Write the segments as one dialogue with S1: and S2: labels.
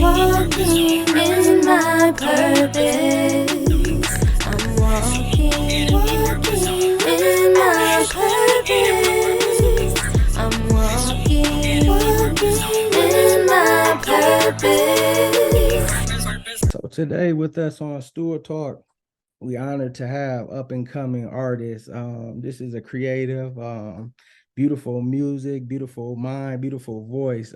S1: walking in my purpose. I'm walking in my purpose. I'm walking in my purpose.
S2: So today with us on Stewart Talk, we honored to have up and coming artists. This is a creative, beautiful music, beautiful mind, beautiful voice.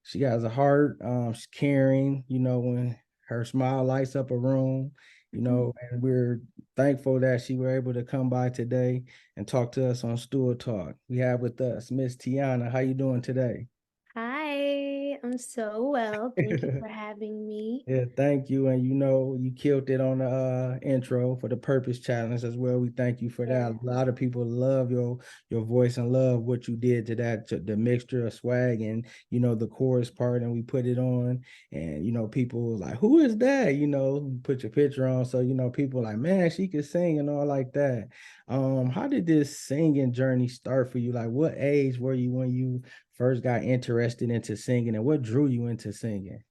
S2: She has a heart. She's caring. When her smile lights up a room. And we're thankful that she were able to come by today and talk to us on Stewart Talk. We have with us Miss Tiana. How you doing today?
S1: Hi, I'm so well. Thank you for having me.
S2: Yeah, thank you. And you killed it on the intro for the Purpose Challenge as well. We thank you for that.
S1: Yeah.
S2: A lot of people love your voice and love what you did to that, to the mixture of swag and the chorus part, and we put it on. And people was like, who is that? Put your picture on. So people like, man, she could sing and all like that. How did this singing journey start for you? Like what age were you when you first got interested into singing, and what drew you into singing?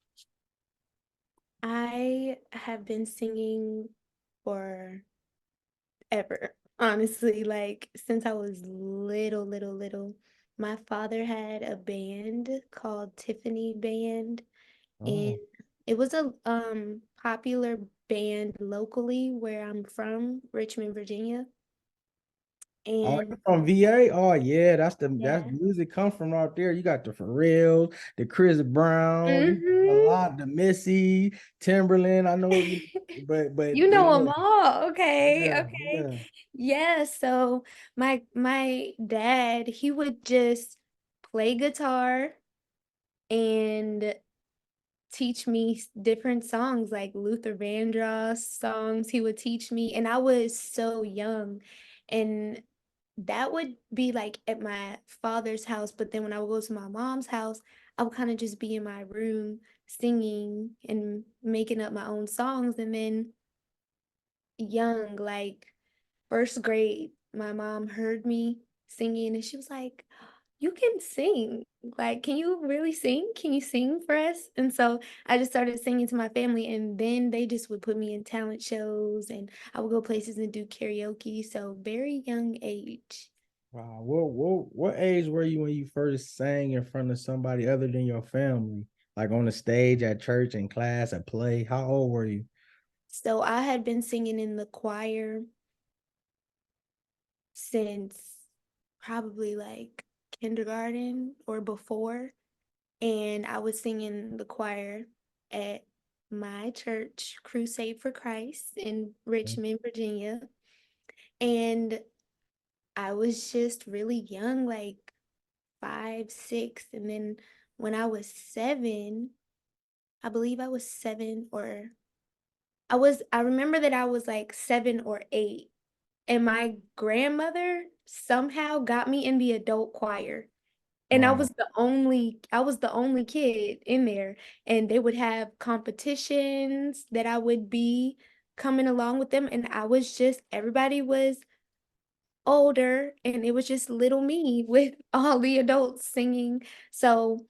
S1: I have been singing for ever, honestly, like since I was little. My father had a band called Tiffany Band, and
S2: Oh.
S1: it was a popular band locally where I'm from, Richmond, Virginia.
S2: Oh,
S1: And
S2: you from VA? Oh yeah, that's
S1: yeah.
S2: music come from out there. You got the Pharrell, the Chris Brown, a
S1: Hmm.
S2: lot, the Missy, Timberland. I know you, but
S1: You know
S2: yeah,
S1: them all. Okay,
S2: yeah,
S1: okay.
S2: yeah.
S1: Yeah, so my dad, he would just play guitar and teach me different songs like Luther Vandross songs. He would teach me, and I was so young. And that would be like at my father's house, but then when I would go to my mom's house, I would kind of just be in my room singing and making up my own songs. And then young, like first grade, my mom heard me singing and she was like, you can sing. Like, can you really sing? Can you sing for us? And so I just started singing to my family, and then they just would put me in talent shows and I would go places and do karaoke. So, very young age.
S2: Wow. What age were you when you first sang in front of somebody other than your family? Like on the stage, at church, in class, at play? How old were you?
S1: So, I had been singing in the choir since probably like kindergarten or before. And I was singing the choir at my church, Crusade for Christ in Richmond, Virginia. And I was just really young, like 5, 6. And then when I was 7, I believe I was 7 or I remember that I was like 7 or 8. And my grandmother somehow got me in the adult choir. And
S2: Wow.
S1: I was the only kid in there, and they would have competitions that I would be coming along with them, and everybody was older, and it was just little me with all the adults singing. So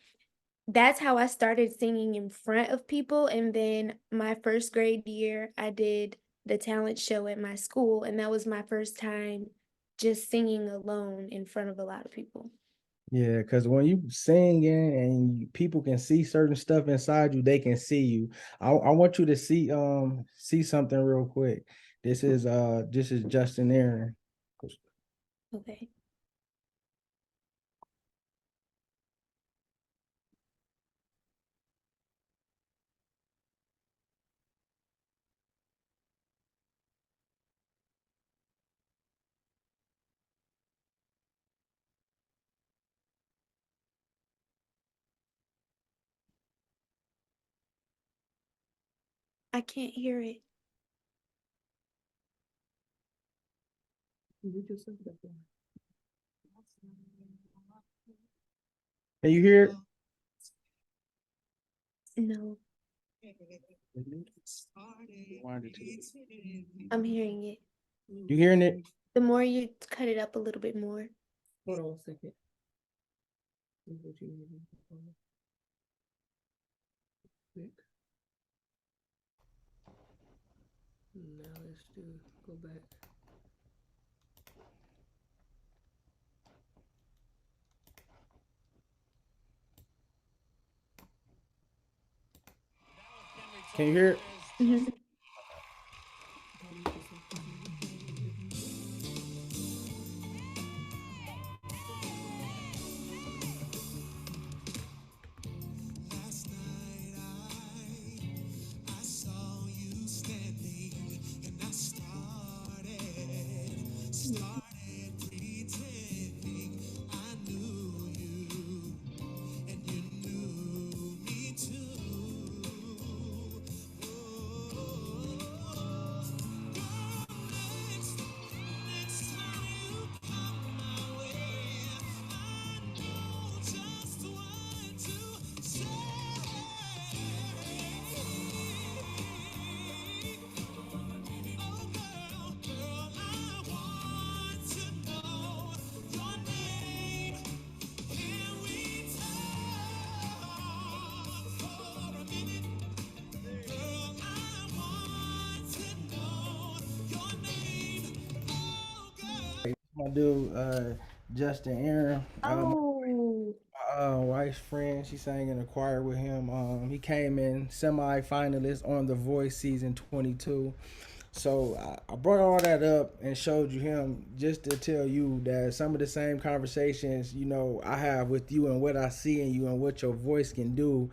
S1: that's how I started singing in front of people. And then my first grade year, I did the talent show at my school, and that was my first time just singing alone in front of a lot of people.
S2: Yeah, because when you singing and people can see certain stuff inside you, they can see you. I want you to see something real quick. This is Justin Aaron.
S1: Okay. I can't hear it.
S2: Can you hear it?
S1: No,
S2: Rewind it to-
S1: I'm hearing it.
S2: You hearing it?
S1: The more you cut it up a little bit more.
S2: Hold on a second. quick. Now let's do go back. Can you hear it?
S1: Mhm.
S2: My dude, Justin Aaron,
S1: Oh,
S2: wife's friend. She sang in a choir with him. He came in semi-finalist on The Voice season 22. So I brought all that up and showed you him just to tell you that some of the same conversations, I have with you and what I see in you and what your voice can do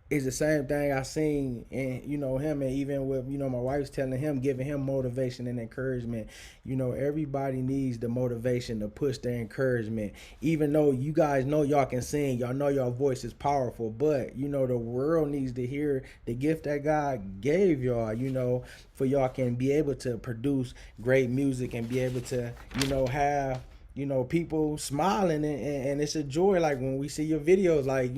S2: is the same thing I seen in him, and even with my wife's telling him, giving him motivation and encouragement. Everybody needs the motivation to push the encouragement. Even though you guys know y'all can sing, y'all know your voice is powerful, but the world needs to hear the gift that God gave y'all. For y'all can be able to produce great music and be able to have people smiling, and it's a joy. Like when we see your videos, like,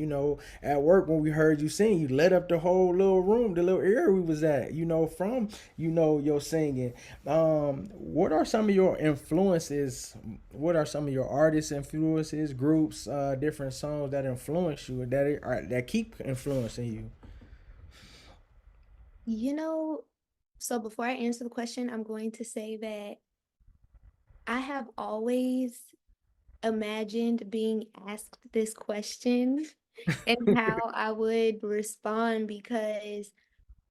S2: at work when we heard you sing, you lit up the whole little room, the little area we was at, from, your singing. What are some of your influences? What are some of your artist influences, groups, different songs that influence you, that keep influencing you?
S1: you know, so before I answer the question, I'm going to say that I have always imagined being asked this question and how I would respond because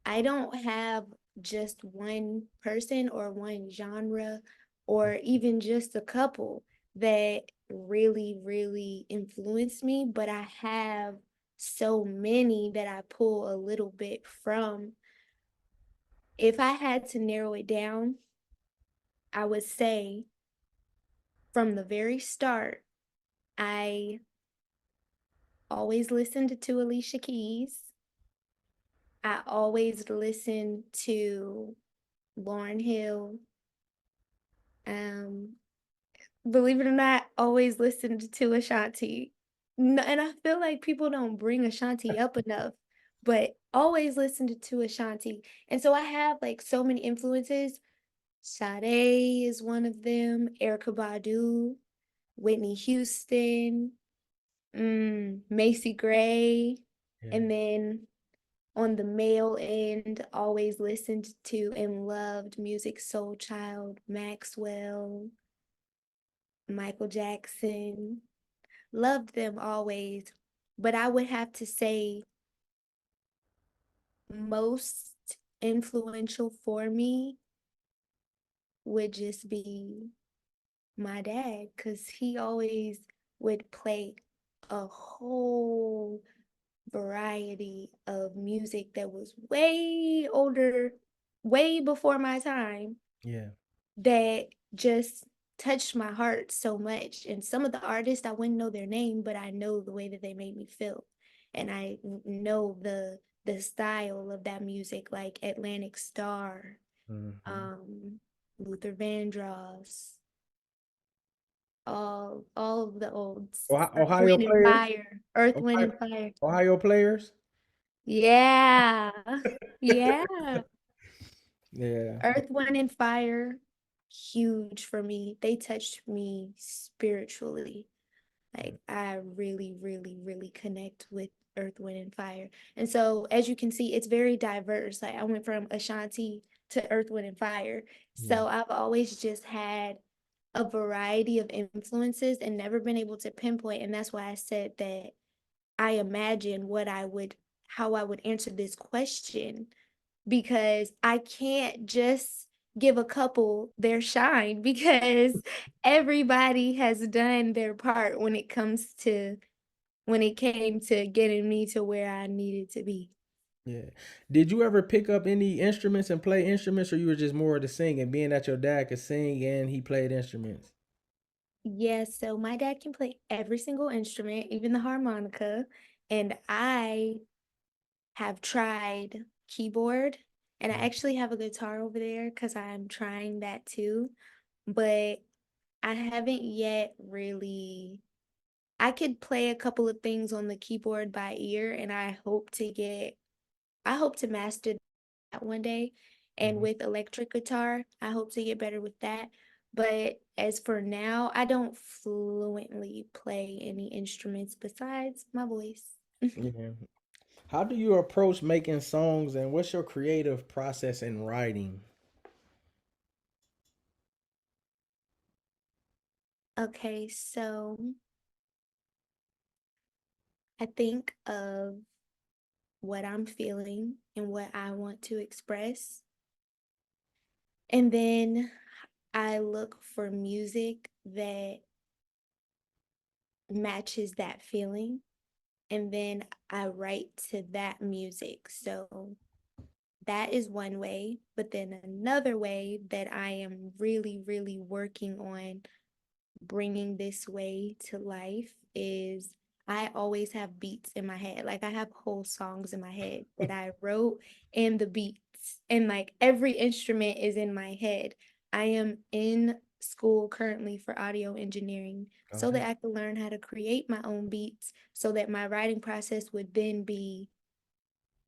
S1: I don't have just one person or one genre or even just a couple that really, really influenced me, but I have so many that I pull a little bit from. If I had to narrow it down, I would say from the very start, I always listened to Alicia Keys. I always listened to Lauryn Hill. Um, Believe it or not, always listened to Ashanti. And I feel like people don't bring Ashanti up enough, but always listened to Ashanti. And so I have like so many influences. Sade is one of them, Erica Badu, Whitney Houston, Macy Gray,
S2: Yeah,
S1: and then on the male end, always listened to and loved Music Soul Child, Maxwell, Michael Jackson, loved them always. But I would have to say most influential for me would just be my dad, because he always would play a whole variety of music that was way older, way before my time,
S2: yeah.
S1: that just touched my heart so much. And some of the artists, I wouldn't know their name, but I know the way that they made me feel. And I know the style of that music, like Atlantic Star,
S2: Hmm.
S1: um, Luther Vandross, all of the olds, Earth,
S2: Ohio
S1: Wind and
S2: players,
S1: Fire, Earth, Wind
S2: Ohio,
S1: and Fire.
S2: Ohio players.
S1: Yeah. Yeah.
S2: Yeah.
S1: Earth, Wind and Fire, huge for me. They touched me spiritually. Like I really, really, really connect with Earth, Wind, and Fire. And so, as you can see, it's very diverse. Like I went from Ashanti to Earth, Wind, and Fire.
S2: Yeah.
S1: So I've always just had a variety of influences and never been able to pinpoint. And that's why I said that I imagine how I would answer this question because I can't just give a couple their shine because everybody has done their part when it came to getting me to where I needed to be.
S2: Yeah. Did you ever pick up any instruments and play instruments, or you were just more of the singing, being that your dad could sing and he played instruments?
S1: Yes, so my dad can play every single instrument, even the harmonica, and I have tried keyboard, and I
S2: Mm.
S1: actually have a guitar over there because I'm trying that too, but I haven't yet really. I could play a couple of things on the keyboard by ear, and I hope to master that one day. And
S2: Mhm.
S1: with electric guitar, I hope to get better with that. But as for now, I don't fluently play any instruments besides my voice.
S2: Yeah. How do you approach making songs, and what's your creative process in writing?
S1: Okay, so I think of what I'm feeling and what I want to express. And then I look for music that matches that feeling. And then I write to that music. So that is one way. But then another way that I am really, really working on bringing this way to life is I always have beats in my head. Like I have whole songs in my head that I wrote and the beats and like every instrument is in my head. I am in school currently for audio engineering so
S2: Okay.
S1: that I could learn how to create my own beats so that my writing process would then be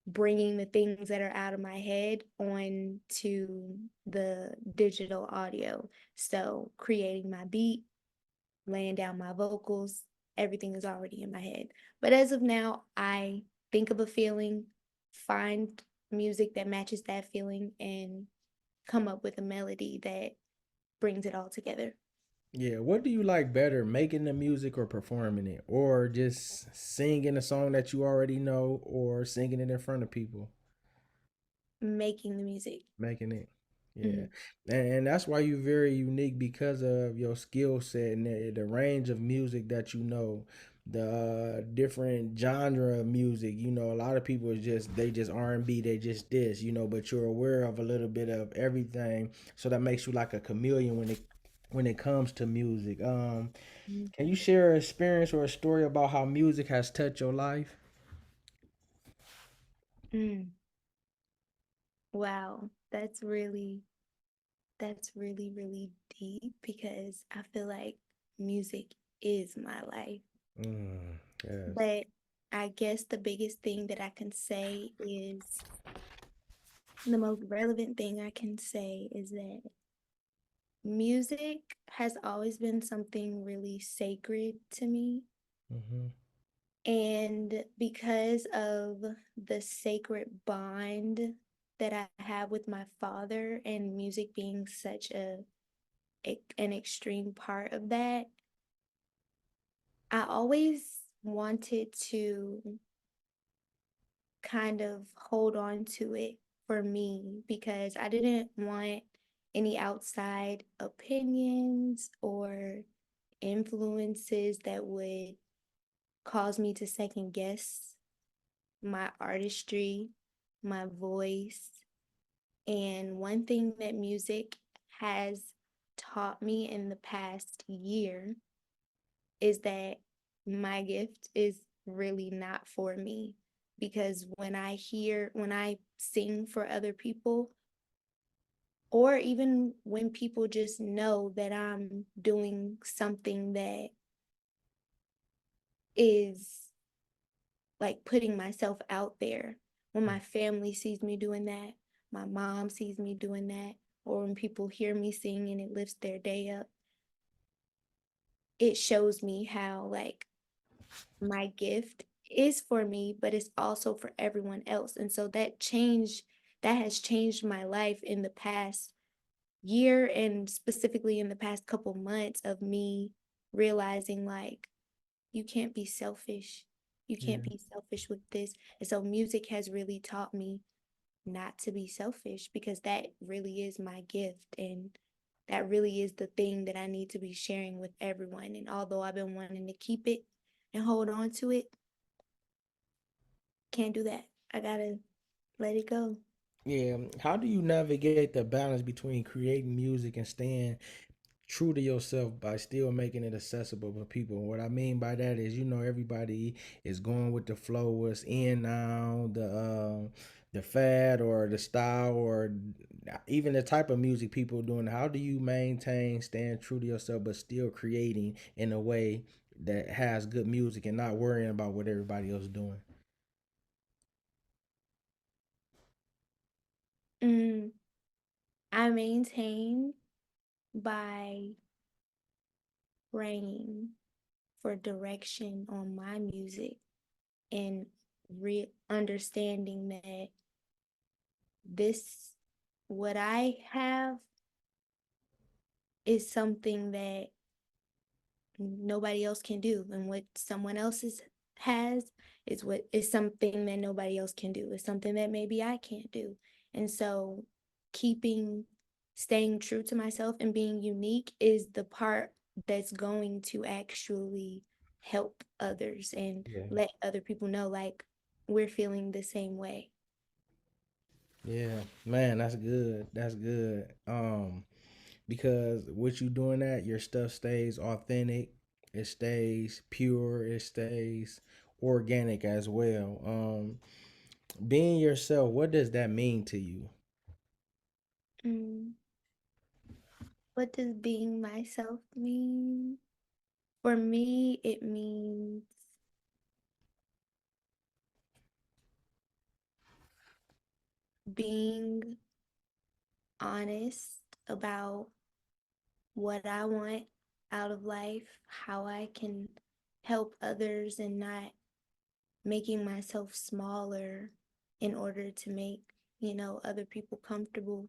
S1: bringing the things that are out of my head on to the digital audio. So creating my beat, laying down my vocals, everything is already in my head. But as of now, I think of a feeling, find music that matches that feeling, and come up with a melody that brings it all together.
S2: Yeah, what do you like better, making the music or performing it? Or just singing a song that you already know or singing it in front of people?
S1: Making the music.
S2: Making it. Yeah.
S1: Mhm.
S2: And that's why you're very unique because of your skill set and the range of music that you know, the different genre of music. You know, a lot of people is just they just R&B, they just this, you know, but you're aware of a little bit of everything. So that makes you like a chameleon when it comes to music. Can you share an experience or a story about how music has touched your life?
S1: Mm. Wow, that's really, really deep because I feel like music is my life.
S2: Yes.
S1: But I guess the biggest thing that I can say is the most relevant thing I can say is that music has always been something really sacred to me.
S2: Mm-hmm.
S1: And because of the sacred bond that I have with my father and music being such an extreme part of that, I always wanted to kind of hold on to it for me because I didn't want any outside opinions or influences that would cause me to second guess my artistry, my voice. And one thing that music has taught me in the past year is that my gift is really not for me because when I sing for other people, or even when people just know that I'm doing something that is like putting myself out there, when my family sees me doing that, my mom sees me doing that, or when people hear me sing and it lifts their day up, it shows me how like my gift is for me, but it's also for everyone else. And so that has changed my life in the past year, and specifically in the past couple months, of me realizing like you can't be selfish. You can't
S2: Yeah.
S1: be selfish with this. And so music has really taught me not to be selfish, because that really is my gift, and that really is the thing that I need to be sharing with everyone. And although I've been wanting to keep it and hold on to it, can't do that. I gotta let it go.
S2: Yeah. How do you navigate the balance between creating music and staying true to yourself by still making it accessible for people? What I mean by that is, everybody is going with the flow, what's in now, the fad or the style or even the type of music people are doing. How do you maintain staying true to yourself but still creating in a way that has good music and not worrying about what everybody else is doing?
S1: Mm, I maintain by praying for direction on my music, and understanding that this, what I have, is something that nobody else can do, and what someone else's has is something that nobody else can do. It's something that maybe I can't do. And so keeping staying true to myself and being unique is the part that's going to actually help others and
S2: Yeah.
S1: let other people know like we're feeling the same way.
S2: Yeah, man, that's good. That's good. Because what you doing that, your stuff stays authentic, it stays pure, it stays organic as well. Being yourself, what does that mean to you?
S1: Mm, what does being myself mean? For me, it means being honest about what I want out of life, how I can help others, and not making myself smaller in order to make, other people comfortable.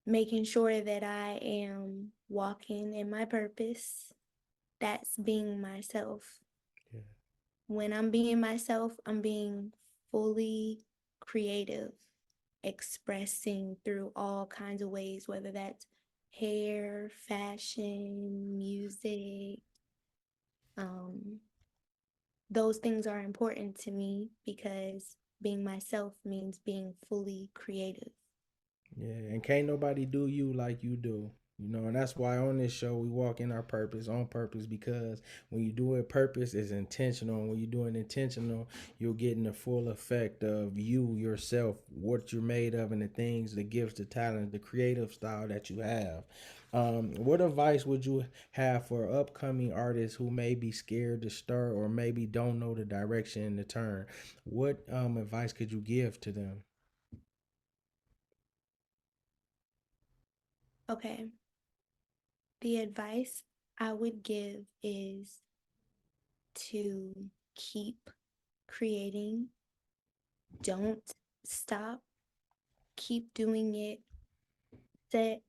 S1: Making sure that I am walking in my purpose. That's being myself.
S2: Yeah,
S1: When I'm being myself, I'm being fully creative, expressing through all kinds of ways, whether that's hair, fashion, music. Um, those things are important to me because being myself means being fully creative.
S2: yeah, and can't nobody do you like you do. And that's why on this show we walk in our purpose on purpose, because when you do it purpose is intentional. And when you do it intentional, you're getting the full effect of you yourself, what you're made of, and the things, the gifts, the talent, the creative style that you have. What advice would you have for upcoming artists who may be scared to start or maybe don't know the direction and the turn? What advice could you give to them?
S1: Okay, the advice I would give is to keep creating, don't stop, keep doing it, set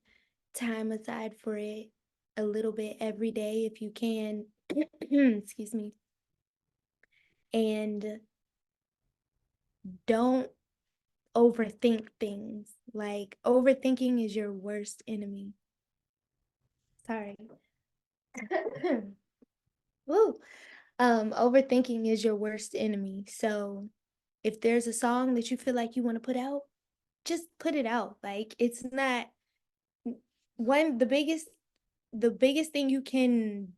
S1: time aside for it a little bit every day if you can. Excuse me. And don't overthink things. Like, overthinking is your worst enemy. Sorry. Woo. Overthinking is your worst enemy. So if there's a song that you feel like you want to put out, just put it out. Like, it's not one the biggest thing you can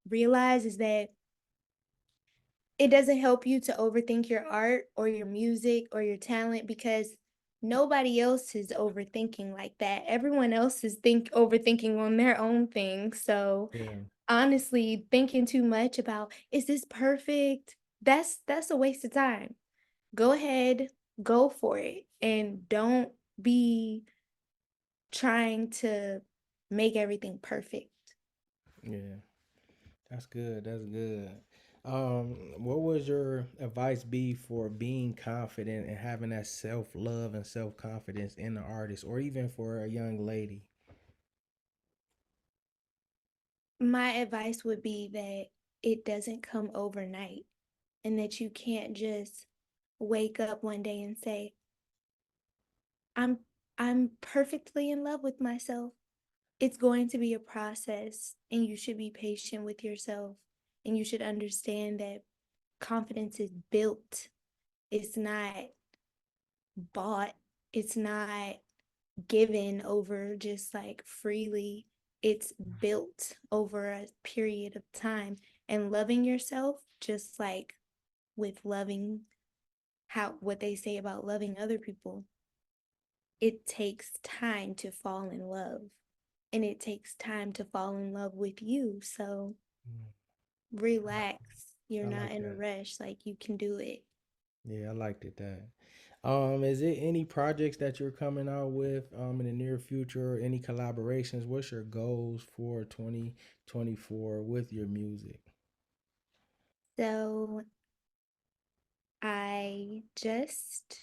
S1: realize is that it doesn't help you to overthink your art or your music or your talent, because nobody else is overthinking like that. Everyone else is overthinking on their own thing. So
S2: Yeah.
S1: honestly, thinking too much about, is this perfect? That's a waste of time. Go ahead, go for it, and don't be trying to make everything perfect.
S2: Yeah. That's good. That's good. What would your advice be for being confident and having that self love and self confidence in the artist, or even for a young lady?
S1: My advice would be that it doesn't come overnight and that you can't just wake up one day and say, I'm I'm perfectly in love with myself. It's going to be a process and you should be patient with yourself and you should understand that confidence is built. It's not bought. It's not given over just like freely. It's built over a period of time. And loving yourself, just like with loving how what they say about loving other people, it takes time to fall in love. And it takes time to fall in love with you. So
S2: Mm,
S1: relax. You're
S2: I
S1: not
S2: like
S1: in a
S2: that.
S1: rush. Like you can do it.
S2: Yeah, I liked it that. Is it any projects that you're coming out with in the near future? Any collaborations? What's your goals for 2024 with your music?
S1: So I just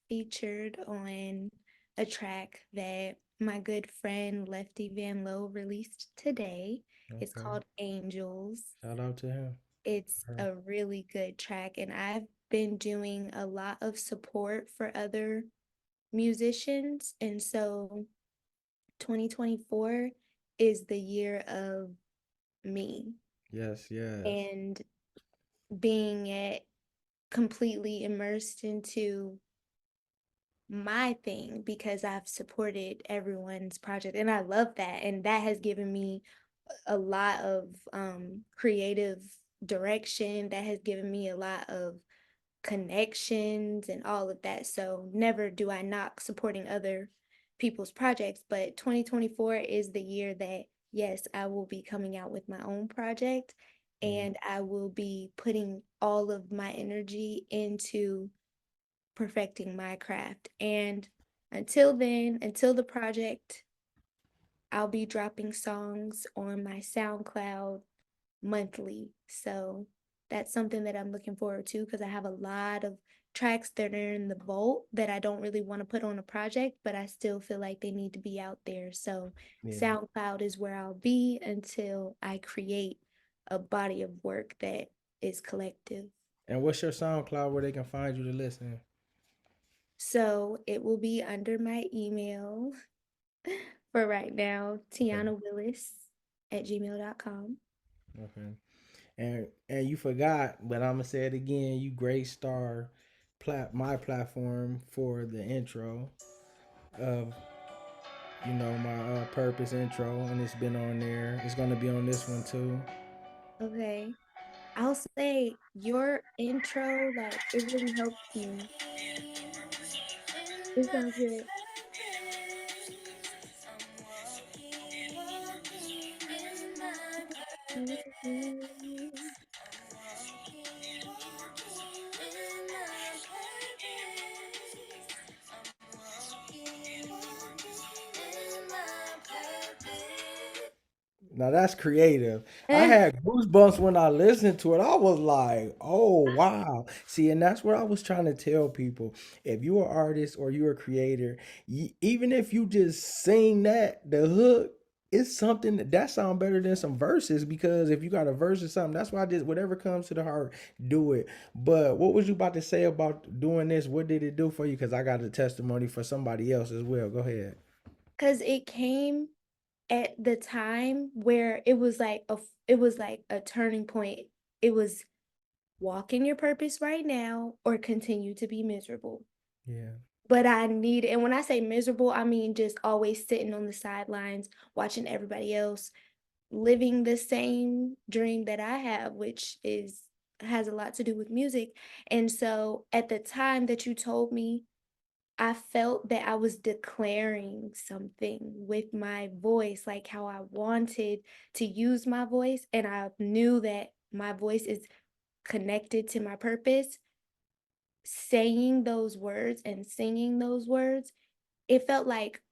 S1: featured on a track that my good friend Lefty Van Lowe released today. It's
S2: Okay.
S1: called Angels.
S2: Shout out to him.
S1: It's
S2: Her.
S1: a really good track, and I've been doing a lot of support for other musicians. And so 2024 is the year of me
S2: Yes, yes.
S1: and being it completely immersed into my thing because I've supported everyone's project and I love that. And that has given me a lot of creative direction, that has given me a lot of connections and all of that. So never do I knock supporting other people's projects, but 2024 is the year that, yes, I will be coming out with my own project
S2: Yeah.
S1: and I will be putting all of my energy into perfecting my craft. And until then, until the project, I'll be dropping songs on my SoundCloud monthly. So that's something that I'm looking forward to because I have a lot of tracks that are in the vault that I don't really want to put on a project, but I still feel like they need to be out there. So
S2: Yeah.
S1: SoundCloud is where I'll be until I create a body of work that is collective.
S2: And what's your SoundCloud where they can find you to listen?
S1: So it will be under my email for right now,
S2: Okay.
S1: Tiana Willis at gmail.com.
S2: Okay. And you forgot, but I'm gonna say it again. You great star, my platform for the intro of my purpose intro, and it's been on there. It's gonna be on this one too.
S1: Okay. I'll say your intro, like, it really helps me. It sounds good.
S2: Now that's creative. I had goosebumps when I listened to it. I was like, "Oh wow!" See, and that's what I was trying to tell people. If you're an artist or you're a creator, even if you just sing the hook, it's something that sounds better than some verses. Because if you got a verse or something, that's why I just whatever comes to the heart, do it. But what was you about to say about doing this? What did it do for you? Because I got a testimony for somebody else as well. Go ahead.
S1: Because it came at the time where it was like a turning point. It was walk in your purpose right now or continue to be miserable.
S2: Yeah.
S1: But I need, and when I say miserable, I mean just always sitting on the sidelines, watching everybody else living the same dream that I have, which is has a lot to do with music. And so at the time that you told me, I felt that I was declaring something with my voice, like how I wanted to use my voice. And I knew that my voice is connected to my purpose. Saying those words and singing those words, it felt like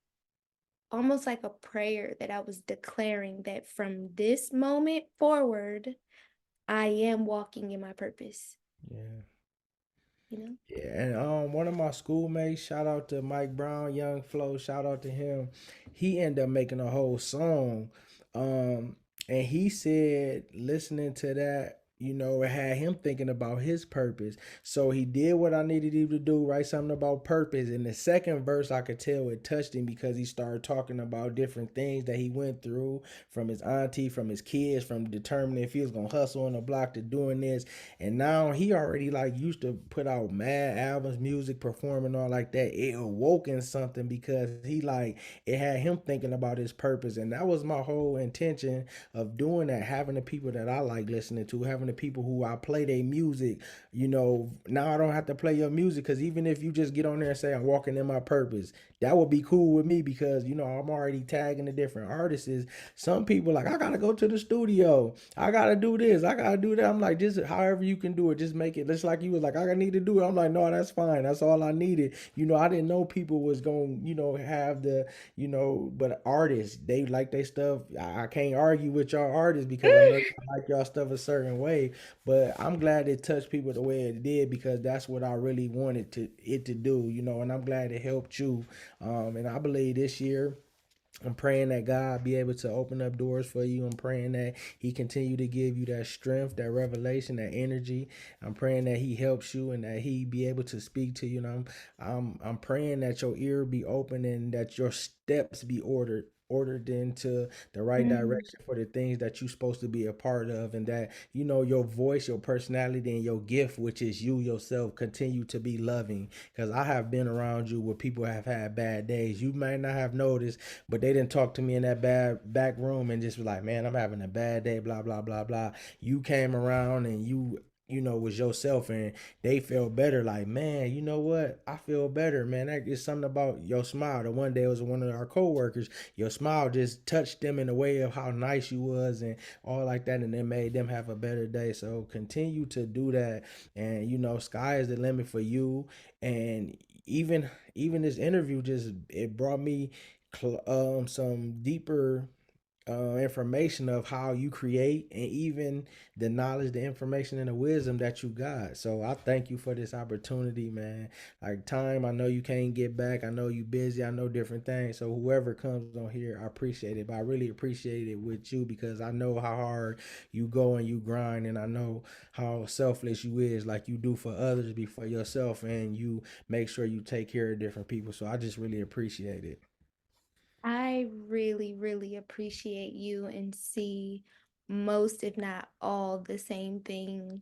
S1: almost like a prayer that I was declaring that from this moment forward, I am walking in my purpose,
S2: Yeah.
S1: you know?
S2: Yeah, and one of my schoolmates, shout out to Mike Brown, Young Flow, shout out to him. He ended up making a whole song. Um, and he said listening to that, it had him thinking about his purpose. So he did what I needed him to do, write something about purpose. In the second verse, I could tell it touched him because he started talking about different things that he went through from his auntie, from his kids, from determining if he was gonna hustle on the block to doing this. And now he already like used to put out mad albums, music, performing all like that. It awoken something because he like it had him thinking about his purpose. And that was my whole intention of doing that, having the people that I like listening to, having the people who I play their music. Now I don't have to play your music because even if you just get on there and say I'm walking in my purpose, that would be cool with me because I'm already tagging the different artists. Some people like I gotta go to the studio, I gotta do this, I gotta do that. I'm like, just however you can do it, just make it. Just like you was like, I need to do it. I'm like, no, that's fine. That's all I needed. I didn't know people was gonna, have the, but artists, they like their stuff. I can't argue with y'all artists because I know y'all like y'all stuff a certain way. But I'm glad it touched people the way it did because that's what I really wanted it to do, and I'm glad it helped you. And I believe this year I'm praying that God be able to open up doors for you. I'm praying that He continue to give you that strength, that revelation, that energy. I'm praying that He helps you and that He be able to speak to you. I'm praying that your ear be open and that your steps be ordered into the right
S1: Mm.
S2: direction for the things that you're supposed to be a part of, and that your voice, your personality, and your gift, which is you yourself, continue to be loving. Because I have been around you where people have had bad days. You might not have noticed, but they didn't talk to me in that bad back room and just was like, man, I'm having a bad day, blah, blah, blah, blah. You came around and was yourself and they felt better. Like, man, you know what? I feel better, man. That is something about your smile. The one day it was one of our coworkers, your smile just touched them in a way of how nice you was and all like that, and it made them have a better day. So continue to do that. And sky is the limit for you. And even this interview just it brought me some deeper information of how you create and even the knowledge, the information, and the wisdom that you got. So I thank you for this opportunity, man. Like time, I know you can't get back. I know you busy. I know different things. So whoever comes on here, I appreciate it. But I really appreciate it with you because I know how hard you go and you grind, and I know how selfless you is. Like you do for others before yourself, and you make sure you take care of different people. So I just really appreciate it.
S1: I really, really appreciate you and see most, if not all, the same things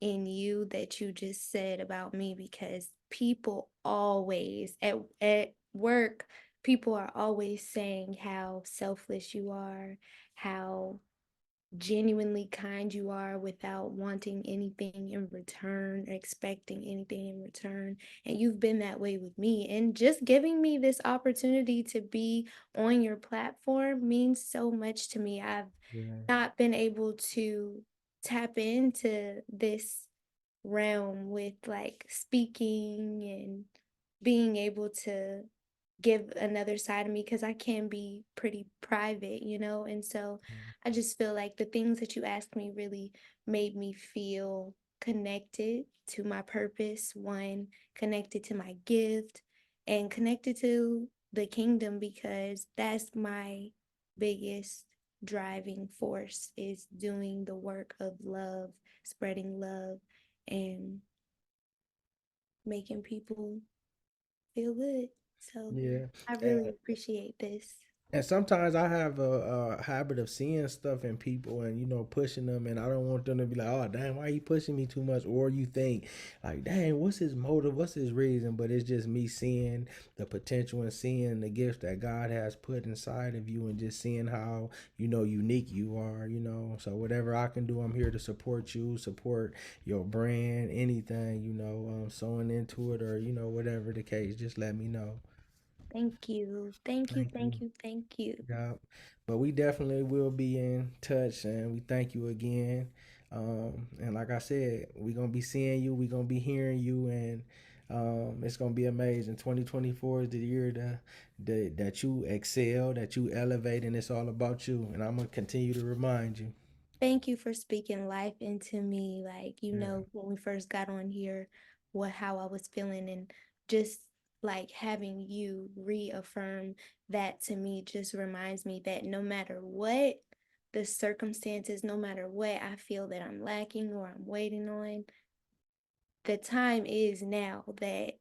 S1: in you that you just said about me because people always at work, people are always saying how selfless you are, how genuinely kind you are without wanting anything in return, expecting anything in return. And you've been that way with me. And just giving me this opportunity to be on your platform means so much to me. I've
S2: Yeah.
S1: not been able to tap into this realm with like speaking and being able to give another side of me because I can be pretty private, you know? And so I just feel like the things that you asked me really made me feel connected to my purpose, one, connected to my gift, and connected to the kingdom because that's my biggest driving force is doing the work of love, spreading love, and making people feel good. So
S2: Yeah.
S1: I really appreciate this.
S2: And sometimes I have a habit of seeing stuff in people and pushing them, and I don't want them to be like, "Oh, damn, why you pushing me too much?" Or you think, like, "Dang, what's his motive? What's his reason?" But it's just me seeing the potential and seeing the gift that God has put inside of you, and just seeing how unique you are. So whatever I can do, I'm here to support you, support your brand, anything sewing into it or whatever the case. Just let me know.
S1: Thank you. Thank you.
S2: Thank you.
S1: Thank you. Thank you.
S2: Yeah, but we definitely will be in touch, and we thank you again. And like I said, we're gonna be seeing you, we're gonna be hearing you, and it's gonna be amazing. 2024 is the year that you excel, that you elevate, and it's all about you. And I'm gonna continue to remind you.
S1: Thank you for speaking life into me. Like,
S2: Yeah.
S1: when we first got on here, what how I was feeling and just like having you reaffirm that to me just reminds me that no matter what the circumstances, no matter what I feel that I'm lacking or I'm waiting on, the time is now that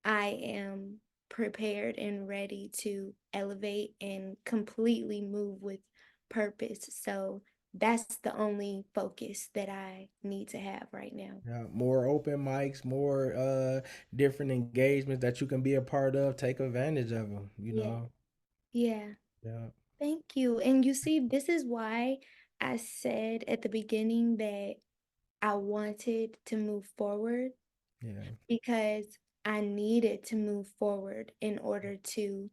S1: I am prepared and ready to elevate and completely move with purpose. So that's the only focus that I need to have right now.
S2: Yeah, more open mics, more different engagements that you can be a part of. Take advantage of them, you
S1: Yeah.
S2: know.
S1: Yeah.
S2: Yeah,
S1: Thank you. And you see, this is why I said at the beginning that I wanted to move forward
S2: yeah,
S1: because I needed to move forward in order to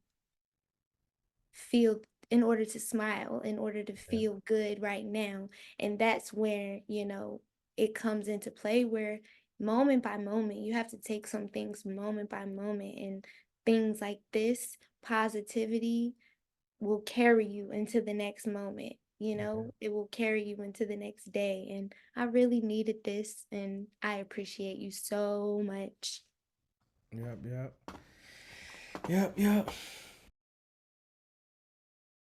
S1: feel in order to smile, in order to
S2: yeah,
S1: feel good right now. And that's where, it comes into play where moment by moment, you have to take some things moment by moment. And things like this, positivity will carry you into the next moment. It will carry you into the next day. And I really needed this, and I appreciate you so much.
S2: yep, yep, yep, yep.